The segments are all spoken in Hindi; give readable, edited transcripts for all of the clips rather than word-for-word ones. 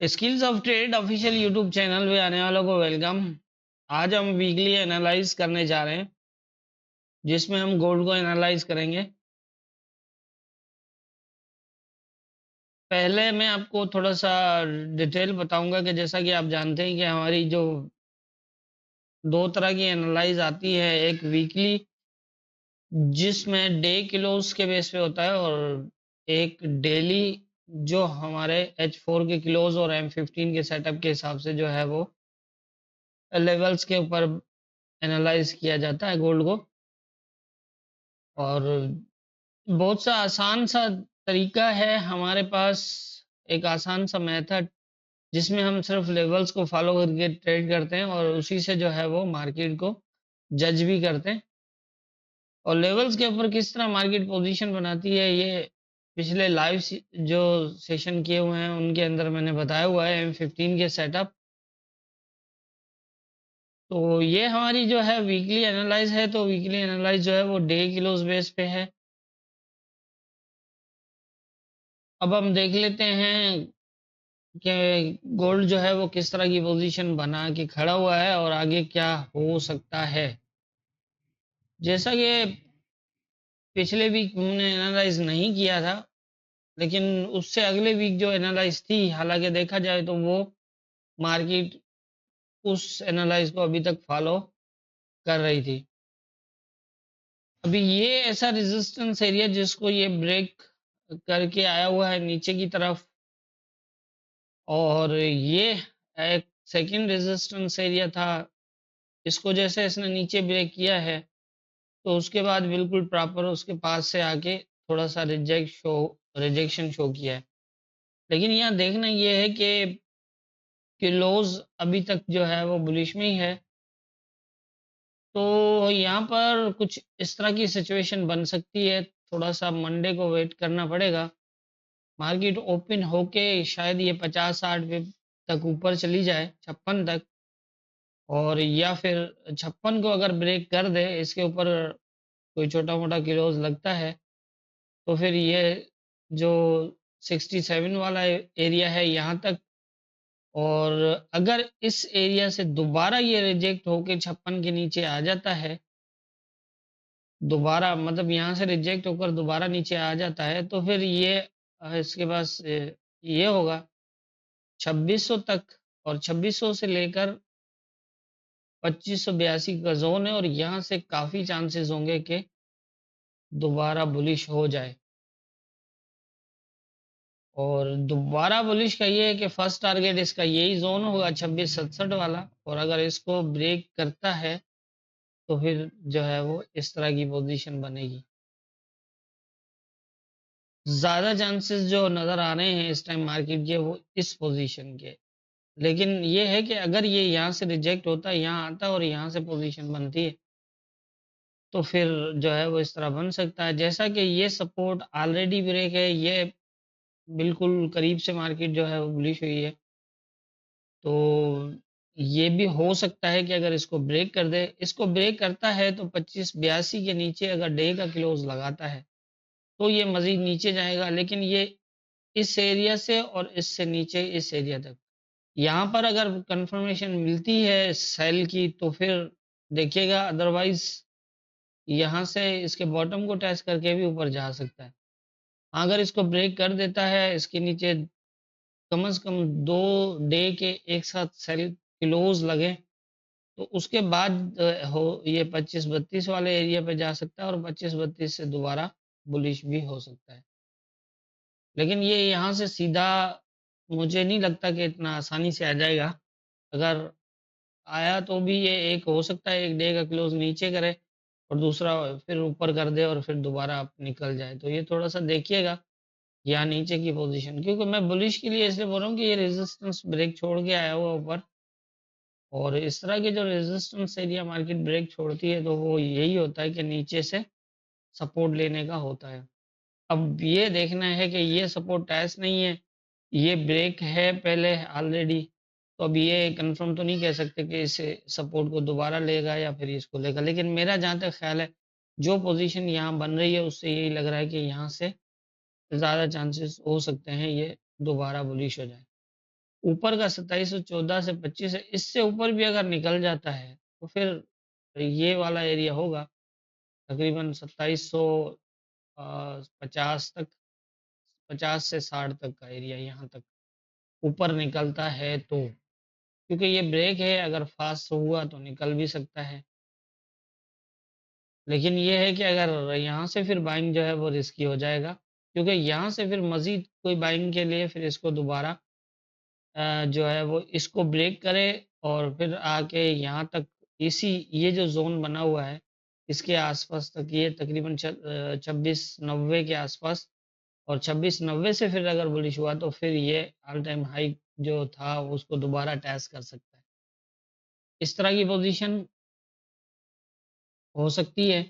Skills of trade official YouTube channel पे आने वालों को वेलकम। आज हम वीकली एनालाइज करने जा रहे हैं, जिसमें हम गोल्ड को एनालाइज करेंगे। पहले मैं आपको थोड़ा सा डिटेल बताऊंगा कि जैसा कि आप जानते हैं कि हमारी जो दो तरह की एनालाइज आती है, एक वीकली जिसमें डे किलोस के बेस पे होता है, और एक डेली जो हमारे H4 के किलोस और M15 के सेटअप के हिसाब से जो है वो लेवल्स के ऊपर एनालाइज किया जाता है गोल्ड को। और बहुत सा आसान सा तरीका है हमारे पास, एक आसान सा मेथड जिसमें हम सिर्फ लेवल्स को फॉलो करके ट्रेड करते हैं और उसी से जो है वो मार्केट को जज भी करते हैं। और लेवल्स के ऊपर किस तरह मार्केट पोजीशन बनाती है, ये पिछले लाइव जो सेशन किए हुए हैं उनके अंदर मैंने बताया हुआ है, M15 के सेटअप। तो ये हमारी जो है वीकली एनालाइज है, तो वीकली एनालाइज जो है वो डे किलोस बेस पे है। अब हम देख लेते हैं कि गोल्ड जो है वो किस तरह की पोजीशन बना के खड़ा हुआ है और आगे क्या हो सकता है। जैसा कि पिछले वीक हमने एनालाइज नहीं किया था, लेकिन उससे अगले वीक जो एनालाइज थी, हालांकि देखा जाए तो वो मार्केट उस एनालाइज को अभी तक फॉलो कर रही थी। अभी ये ऐसा रेजिस्टेंस एरिया जिसको ये ब्रेक करके आया हुआ है नीचे की तरफ, और ये एक सेकंड रेजिस्टेंस एरिया था। इसको जैसे इसने नीचे ब्रेक किया है, तो उसके बाद बिल्कुल प्रॉपर उसके पास से आके थोड़ा सा रिजेक्शन शो किया है। लेकिन यहाँ देखना ये है कि क्लोज अभी तक जो है वो बुलिश में ही है। तो यहाँ पर कुछ इस तरह की सिचुएशन बन सकती है, थोड़ा सा मंडे को वेट करना पड़ेगा। मार्केट ओपन होके शायद ये 50-60 पिप तक ऊपर चली जाए, 56 तक, और या फिर 56 को अगर ब्रेक कर दे, इसके ऊपर कोई छोटा मोटा क्लोज लगता है, तो फिर ये जो 67 वाला एरिया है यहाँ तक। और अगर इस एरिया से दोबारा ये रिजेक्ट होके 56 के नीचे आ जाता है, दोबारा मतलब यहाँ से रिजेक्ट होकर दोबारा नीचे आ जाता है, तो फिर ये इसके पास ये होगा 2600 तक, और 2600 से लेकर 2582 का जोन है, और यहाँ से काफी चांसेस होंगे कि दोबारा बुलिश हो जाए। और दोबारा बुलिश का ये है कि फर्स्ट टारगेट इसका यही जोन होगा 2667 वाला, और अगर इसको ब्रेक करता है तो फिर जो है वो इस तरह की पोजीशन बनेगी। ज्यादा चांसेस जो नजर आ रहे हैं इस टाइम मार्केट के, वो इस पोजीशन के। लेकिन ये है कि अगर ये यहाँ से रिजेक्ट होता है, यहाँ आता है और यहाँ से पोजीशन बनती है, तो फिर जो है वो इस तरह बन सकता है। जैसा कि ये सपोर्ट ऑलरेडी ब्रेक है, ये बिल्कुल करीब से मार्केट जो है वो बुलिश हुई है। तो ये भी हो सकता है कि अगर इसको ब्रेक कर दे, इसको ब्रेक करता है तो 2582 के नीचे अगर डे का क्लोज लगाता है, तो ये मजीद नीचे जाएगा। लेकिन ये इस एरिया से और इससे नीचे इस एरिया तक, यहाँ पर अगर कंफर्मेशन मिलती है सेल की, तो फिर देखिएगा। अदरवाइज यहाँ से इसके बॉटम को टेस्ट करके भी ऊपर जा सकता है। अगर इसको ब्रेक कर देता है, इसके नीचे कम से कम 2 डे के एक साथ सेल क्लोज लगे, तो उसके बाद हो ये 25-32 वाले एरिया पे जा सकता है, और 25-32 से दोबारा बुलिश भी हो सकता है। लेकिन ये यहाँ से सीधा मुझे नहीं लगता कि इतना आसानी से आ जाएगा। अगर आया तो भी ये एक हो सकता है, एक डे का क्लोज नीचे करे और दूसरा फिर ऊपर कर दे और फिर दोबारा आप निकल जाए। तो ये थोड़ा सा देखिएगा यहाँ नीचे की पोजीशन, क्योंकि मैं बुलिश के लिए इसलिए बोल रहा हूँ कि ये रेजिस्टेंस ब्रेक छोड़ के आया हुआ ऊपर, और इस तरह के जो रेजिस्टेंस एरिया मार्केट ब्रेक छोड़ती है, तो वो यही होता है कि नीचे से सपोर्ट लेने का होता है। अब ये देखना है कि ये सपोर्ट टेस्ट नहीं है, ये ब्रेक है पहले ऑलरेडी। तो अब ये कंफर्म तो नहीं कह सकते कि इस सपोर्ट को दोबारा लेगा या फिर इसको लेगा। लेकिन मेरा जहाँ तक ख्याल है, जो पोजीशन यहाँ बन रही है उससे यही लग रहा है कि यहाँ से ज़्यादा चांसेस हो सकते हैं ये दोबारा बुलिश हो जाए। ऊपर का 2714 से 25 है, इससे ऊपर भी अगर निकल जाता है तो फिर ये वाला एरिया होगा तकरीबन 2750 तक, 50 से 60 तक का एरिया यहाँ तक ऊपर निकलता है तो, क्योंकि ये ब्रेक है, अगर फास्ट हुआ तो निकल भी सकता है। लेकिन ये है कि अगर यहाँ से फिर बाइंग जो है वो रिस्की हो जाएगा, क्योंकि यहाँ से फिर मज़ीद कोई बाइंग के लिए फिर इसको दोबारा जो है वो इसको ब्रेक करे और फिर आके यहाँ तक इसी ये जो ज़ोन बना हुआ है, इसके आसपास तक ये तकरीबन 2690 के आसपास, और 2690 से फिर अगर बुलिश हुआ तो फिर ये ऑल टाइम हाई जो था उसको दोबारा टेस्ट कर सकता है। इस तरह की पोजीशन हो सकती है।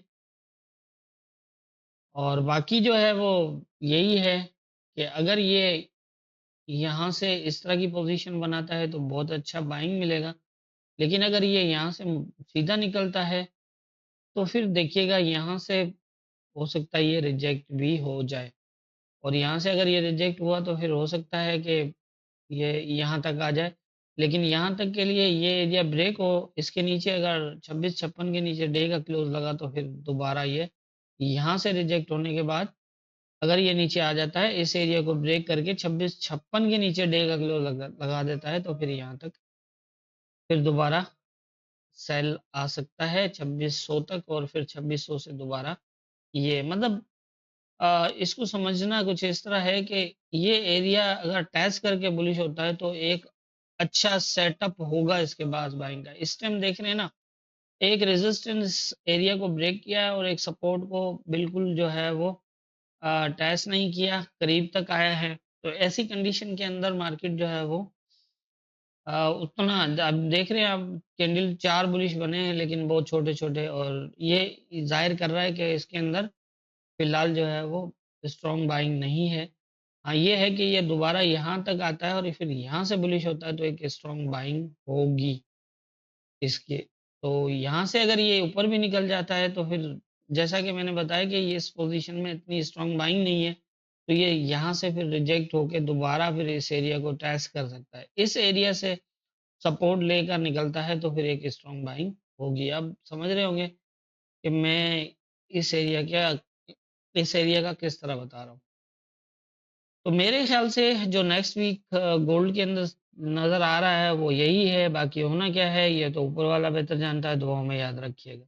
और बाकी जो है वो यही है कि अगर ये यहाँ से इस तरह की पोजीशन बनाता है तो बहुत अच्छा बाइंग मिलेगा। लेकिन अगर ये यहाँ से सीधा निकलता है तो फिर देखिएगा यहाँ से हो सकता है ये रिजेक्ट भी हो जाए, और यहाँ से अगर ये रिजेक्ट हुआ तो फिर हो सकता है कि ये यहाँ तक आ जाए। लेकिन यहाँ तक के लिए ये एरिया ब्रेक हो, इसके नीचे अगर 2656 के नीचे डे का क्लोज लगा तो फिर दोबारा ये यहाँ से रिजेक्ट होने के बाद अगर ये नीचे आ जाता है, इस एरिया को ब्रेक करके 2656 के नीचे डे का क्लोज लगा देता है तो फिर यहाँ तक फिर दोबारा सेल आ सकता है 2600 तक, और फिर 2600 से दोबारा ये मतलब इसको समझना कुछ इस तरह है कि ये एरिया अगर टच करके बुलिश होता है तो एक अच्छा सेटअप होगा इसके बाद बाइंग का। इस टाइम देख रहे हैं ना, एक रेजिस्टेंस एरिया को ब्रेक किया है और एक सपोर्ट को बिल्कुल जो है वो टच नहीं किया, करीब तक आया है। तो ऐसी कंडीशन के अंदर मार्केट जो है वो उतना अब देख रहे हैं आप, कैंडल 4 बुलिश बने हैं लेकिन बहुत छोटे-छोटे, और ये ज़ाहिर कर रहा है कि इसके अंदर फिलहाल जो है वो स्ट्रॉन्ग बाइंग नहीं है। हाँ, ये है कि ये दोबारा यहाँ तक आता है और फिर यहाँ से बुलिश होता है तो एक स्ट्रॉन्ग बाइंग होगी इसकी। तो यहाँ से अगर ये ऊपर भी निकल जाता है तो फिर जैसा कि मैंने बताया कि ये इस पोज़ीशन में इतनी स्ट्रॉन्ग बाइंग नहीं है, तो ये यहाँ से फिर रिजेक्ट होके दोबारा फिर इस एरिया को टेस्ट कर सकता है। इस एरिया से सपोर्ट लेकर निकलता है तो फिर एक स्ट्रॉन्ग बाइंग होगी। अब समझ रहे होंगे कि मैं इस एरिया क्या इस एरिया का किस तरह बता रहा हूँ। तो मेरे ख्याल से जो नेक्स्ट वीक गोल्ड के अंदर नज़र आ रहा है वो यही है, बाकी होना क्या है ये तो ऊपर वाला बेहतर जानता है, दुआओं में याद रखिएगा।